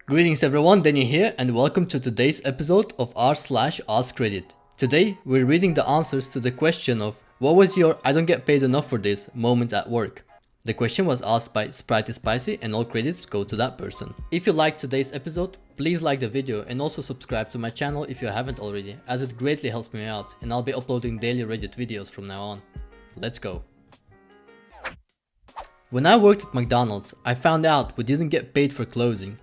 Greetings everyone, Danny here and welcome to today's episode of r/askreddit. Today we're reading the answers to the question of what was your I don't get paid enough for this moment at work. The question was asked by Spritey Spicy and all credits go to that person. If you liked today's episode, please like the video and also subscribe to my channel if you haven't already, as it greatly helps me out and I'll be uploading daily Reddit videos from now on. Let's go. When I worked at McDonald's, I found out we didn't get paid for closing.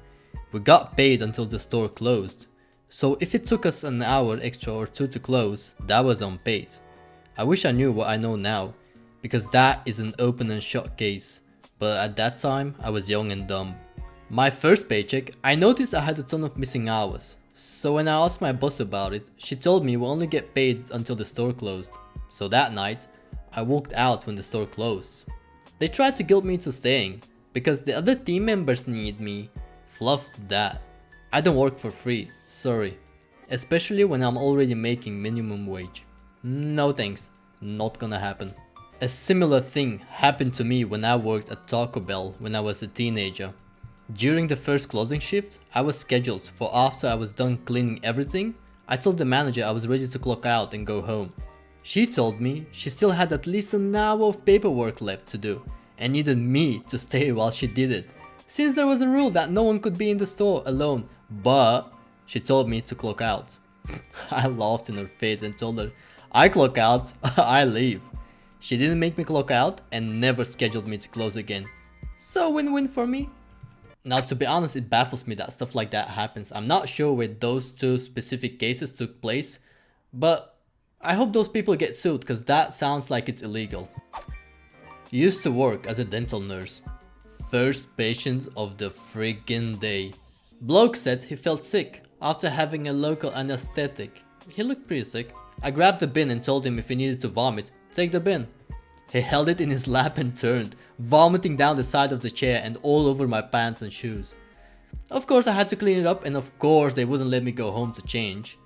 We got paid until the store closed. So if it took us an hour extra or two to close, that was unpaid. I wish I knew what I know now, because that is an open and shut case. But at that time, I was young and dumb. My first paycheck, I noticed I had a ton of missing hours. So when I asked my boss about it, she told me we only get paid until the store closed. So that night, I walked out when the store closed. They tried to guilt me into staying, because the other team members need me. Fluff that. I don't work for free, sorry. Especially when I'm already making minimum wage. No thanks, not gonna happen. A similar thing happened to me when I worked at Taco Bell when I was a teenager. During the first closing shift, I was scheduled for after I was done cleaning everything. I told the manager I was ready to clock out and go home. She told me she still had at least an hour of paperwork left to do and needed me to stay while she did it. Since there was a rule that no one could be in the store alone, but she told me to clock out. I laughed in her face and told her, I clock out, I leave. She didn't make me clock out and never scheduled me to close again. So win-win for me. Now to be honest, it baffles me that stuff like that happens. I'm not sure where those two specific cases took place, but I hope those people get sued because that sounds like it's illegal. Used to work as a dental nurse. First patient of the friggin' day. Bloke said he felt sick after having a local anesthetic. He looked pretty sick. I grabbed the bin and told him if he needed to vomit, take the bin. He held it in his lap and turned, vomiting down the side of the chair and all over my pants and shoes. Of course I had to clean it up and of course they wouldn't let me go home to change.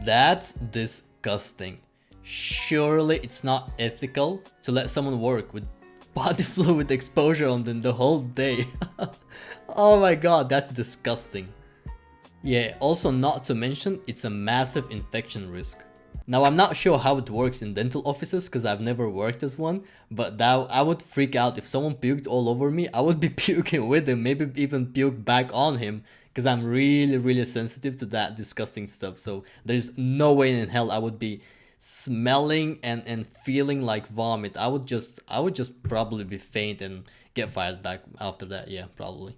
That's disgusting. Surely it's not ethical to let someone work with body fluid exposure on them the whole day. Oh my god, that's disgusting. Yeah, also not to mention, it's a massive infection risk. Now I'm not sure how it works in dental offices because I've never worked as one, but that I would freak out if someone puked all over me. I would be puking with him, maybe even puke back on him, because I'm really sensitive to that disgusting stuff. So there's no way in hell I would be smelling and feeling like vomit. I would just probably be faint and get fired back after that. Yeah, probably.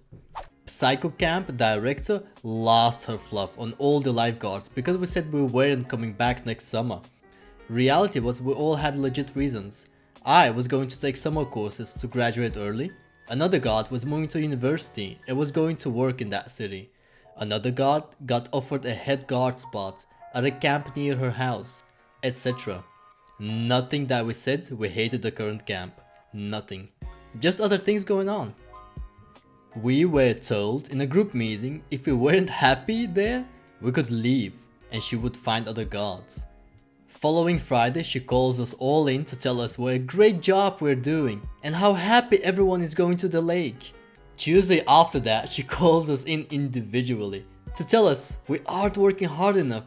Psycho camp director lost her fluff on all the lifeguards because we said we weren't coming back next summer. Reality was we all had legit reasons. I was going to take summer courses to graduate early. Another guard was moving to university and was going to work in that city. Another guard got offered a head guard spot at a camp near her house, etc. Nothing that we said we hated the current camp. Nothing. Just other things going on. We were told in a group meeting if we weren't happy there, we could leave and she would find other guards. Following Friday, she calls us all in to tell us what a great job we're doing and how happy everyone is going to the lake. Tuesday after that, she calls us in individually to tell us we aren't working hard enough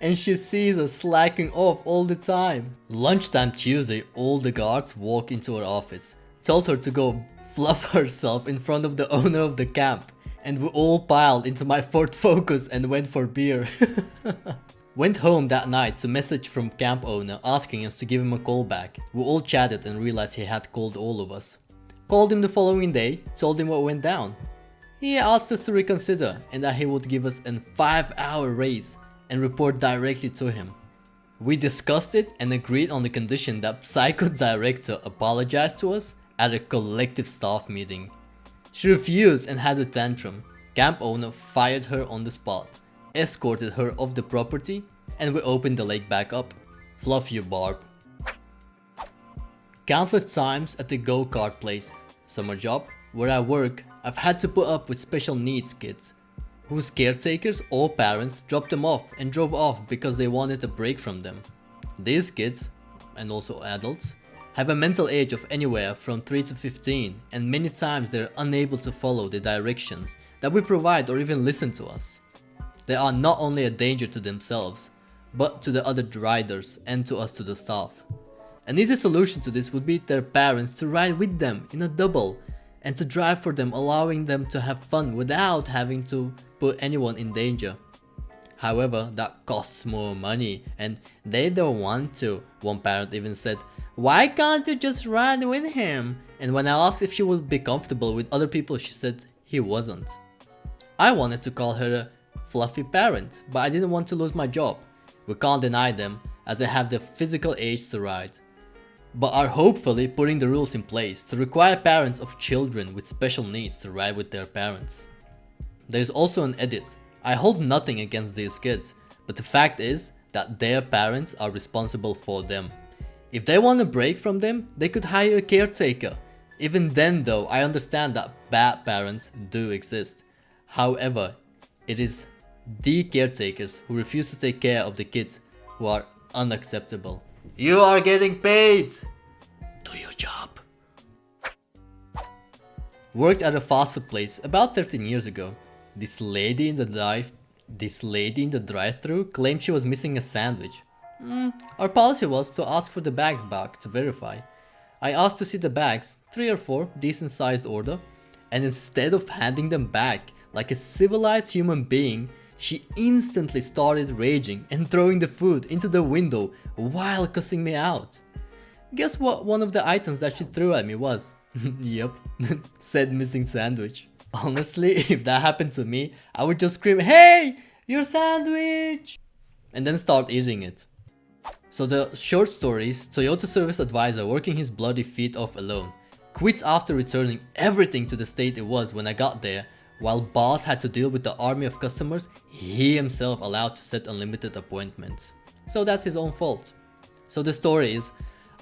and she sees us slacking off all the time. Lunchtime Tuesday, all the guards walk into her office, told her to go fluff herself in front of the owner of the camp, and we all piled into my Ford Focus and went for beer. Went home that night to message from camp owner asking us to give him a call back. We all chatted and realized he had called all of us. Called him the following day, told him what went down. He asked us to reconsider and that he would give us a 5-hour raise and report directly to him. We discussed it and agreed on the condition that Psycho director apologized to us at a collective staff meeting. She refused and had a tantrum. Camp owner fired her on the spot, escorted her off the property, and we opened the lake back up. Fluff you, Barb. Countless times at the go-kart place, summer job, where I work, I've had to put up with special needs kids, whose caretakers or parents dropped them off and drove off because they wanted a break from them. These kids, and also adults, have a mental age of anywhere from 3 to 15 and many times they're unable to follow the directions that we provide or even listen to us. They are not only a danger to themselves, but to the other riders and to us, to the staff. An easy solution to this would be their parents to ride with them in a double and to drive for them, allowing them to have fun without having to put anyone in danger. However, that costs more money and they don't want to. One parent even said, "Why can't you just ride with him?" And when I asked if she would be comfortable with other people, she said he wasn't. I wanted to call her a fluffy parent, but I didn't want to lose my job. We can't deny them as they have the physical age to ride, but are hopefully putting the rules in place to require parents of children with special needs to ride with their parents. There is also an edit. I hold nothing against these kids, but the fact is that their parents are responsible for them. If they want a break from them, they could hire a caretaker. Even then though, I understand that bad parents do exist. However, it is the caretakers who refuse to take care of the kids who are unacceptable. You are getting paid! Do your job. Worked at a fast food place about 13 years ago. This lady in the drive-thru claimed she was missing a sandwich. Our policy was to ask for the bags back to verify. I asked to see the bags, 3 or 4, decent sized order, and instead of handing them back like a civilized human being, she instantly started raging and throwing the food into the window while cussing me out. Guess what one of the items that she threw at me was? Yep, said missing sandwich. Honestly, if that happened to me, I would just scream, "Hey, your sandwich!" and then start eating it. So the short story is, Toyota service advisor working his bloody feet off alone, quits after returning everything to the state it was when I got there, while boss had to deal with the army of customers he himself allowed to set unlimited appointments. So that's his own fault. So the story is,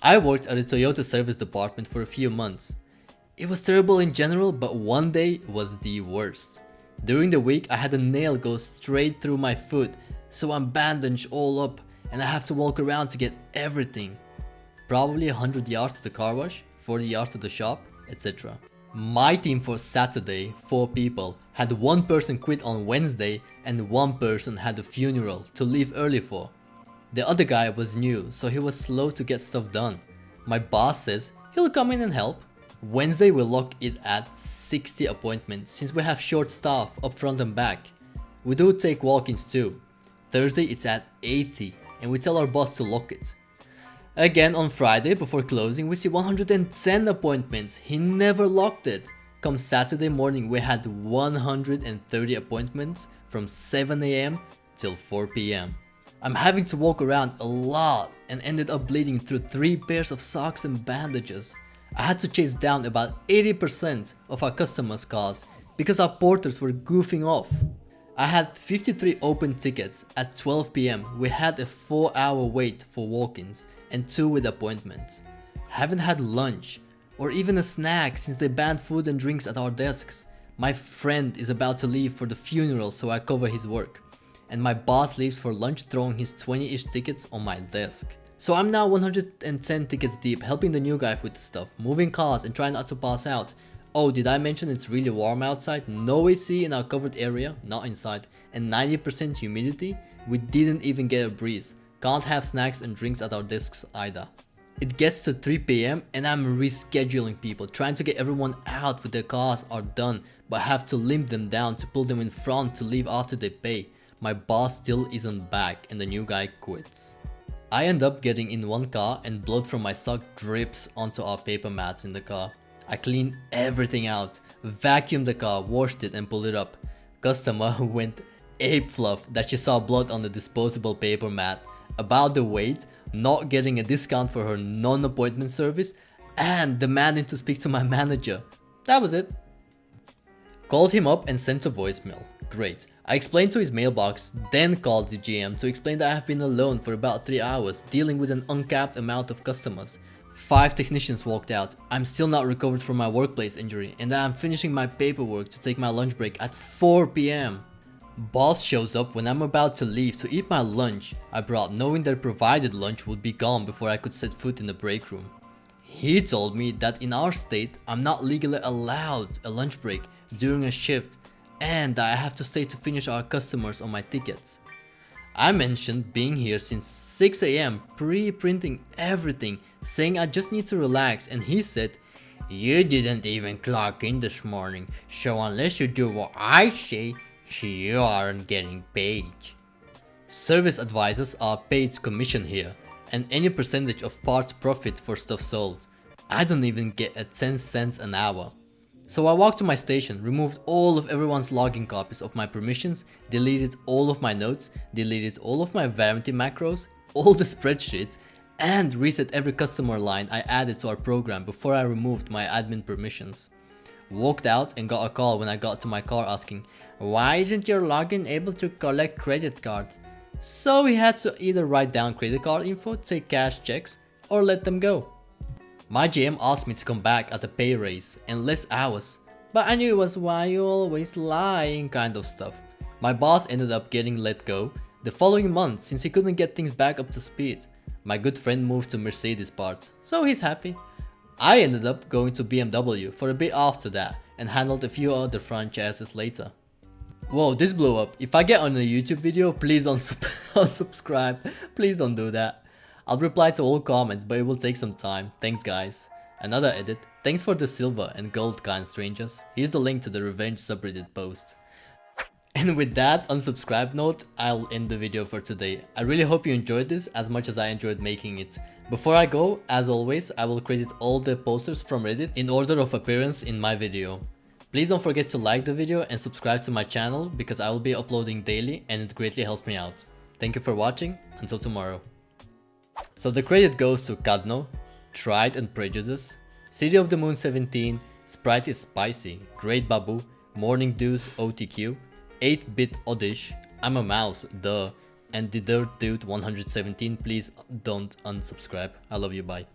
I worked at a Toyota service department for a few months. It was terrible in general, but one day was the worst. During the week, I had a nail go straight through my foot, so I'm bandaged all up and I have to walk around to get everything. Probably 100 yards to the car wash, 40 yards to the shop, etc. My team for Saturday, 4 people, had one person quit on Wednesday and one person had a funeral to leave early for. The other guy was new, so he was slow to get stuff done. My boss says he'll come in and help. Wednesday we'll lock it at 60 appointments since we have short staff up front and back. We do take walk-ins too. Thursday it's at 80 and we tell our boss to lock it. Again on Friday before closing we see 110 appointments, he never locked it. Come Saturday morning we had 130 appointments from 7 AM till 4 PM. I'm having to walk around a lot and ended up bleeding through 3 pairs of socks and bandages. I had to chase down about 80% of our customers' cars because our porters were goofing off. I had 53 open tickets. At 12 PM we had a 4-hour wait for walk-ins and 2 with appointments. Haven't had lunch or even a snack since they banned food and drinks at our desks. My friend is about to leave for the funeral, so I cover his work. And my boss leaves for lunch throwing his 20-ish tickets on my desk. So I'm now 110 tickets deep, helping the new guy with stuff, moving cars and trying not to pass out. Oh, did I mention it's really warm outside? No AC in our covered area, not inside, and 90% humidity? We didn't even get a breeze. Can't have snacks and drinks at our desks either. It gets to 3 PM and I'm rescheduling people, trying to get everyone out with their cars are done, but have to limp them down to pull them in front to leave after they pay. My boss still isn't back and the new guy quits. I end up getting in one car and blood from my sock drips onto our paper mats in the car. I clean everything out, vacuumed the car, washed it and pulled it up. Customer went ape fluff that she saw blood on the disposable paper mat, about the wait, not getting a discount for her non-appointment service, and demanding to speak to my manager. That was it. Called him up and sent a voicemail. Great. I explained to his mailbox, then called the GM to explain that I have been alone for about 3 hours, dealing with an uncapped amount of customers. 5 technicians walked out. I'm still not recovered from my workplace injury, and that I'm finishing my paperwork to take my lunch break at 4 PM. Boss shows up when I'm about to leave to eat my lunch I brought, knowing their provided lunch would be gone before I could set foot in the break room. He told me that in our state, I'm not legally allowed a lunch break during a shift, and I have to stay to finish our customers on my tickets. I mentioned being here since 6 AM, pre-printing everything, saying I just need to relax, and he said, "You didn't even clock in this morning, so unless you do what I say, you aren't getting paid." Service advisors are paid commission here, and any percentage of part profit for stuff sold. I don't even get a 10 cents an hour. So I walked to my station, removed all of everyone's login copies of my permissions, deleted all of my notes, deleted all of my vanity macros, all the spreadsheets, and reset every customer line I added to our program before I removed my admin permissions. Walked out and got a call when I got to my car asking, "Why isn't your login able to collect credit cards?" So we had to either write down credit card info, take cash checks, or let them go. My GM asked me to come back at a pay raise and less hours, but I knew it was "why you always lying" kind of stuff. My boss ended up getting let go the following month since he couldn't get things back up to speed. My good friend moved to Mercedes parts, so he's happy. I ended up going to BMW for a bit after that and handled a few other franchises later. Whoa, this blew up. If I get on a YouTube video, please unsubscribe. Please don't do that. I'll reply to all comments, but it will take some time. Thanks guys. Another edit. Thanks for the silver and gold kind strangers. Here's the link to the revenge subreddit post. And with that unsubscribe note, I'll end the video for today. I really hope you enjoyed this as much as I enjoyed making it. Before I go, as always, I will credit all the posters from Reddit in order of appearance in my video. Please don't forget to like the video and subscribe to my channel because I will be uploading daily and it greatly helps me out. Thank you for watching. Until tomorrow. So the credit goes to Kadno, Tried and Prejudice, City of the Moon 17, Sprite is Spicy, GreatBabu, Morning Dews OTQ, 8-Bit Oddish, I'm a Mouse, duh, and the Dirt Dude 117. Please don't unsubscribe. I love you, bye.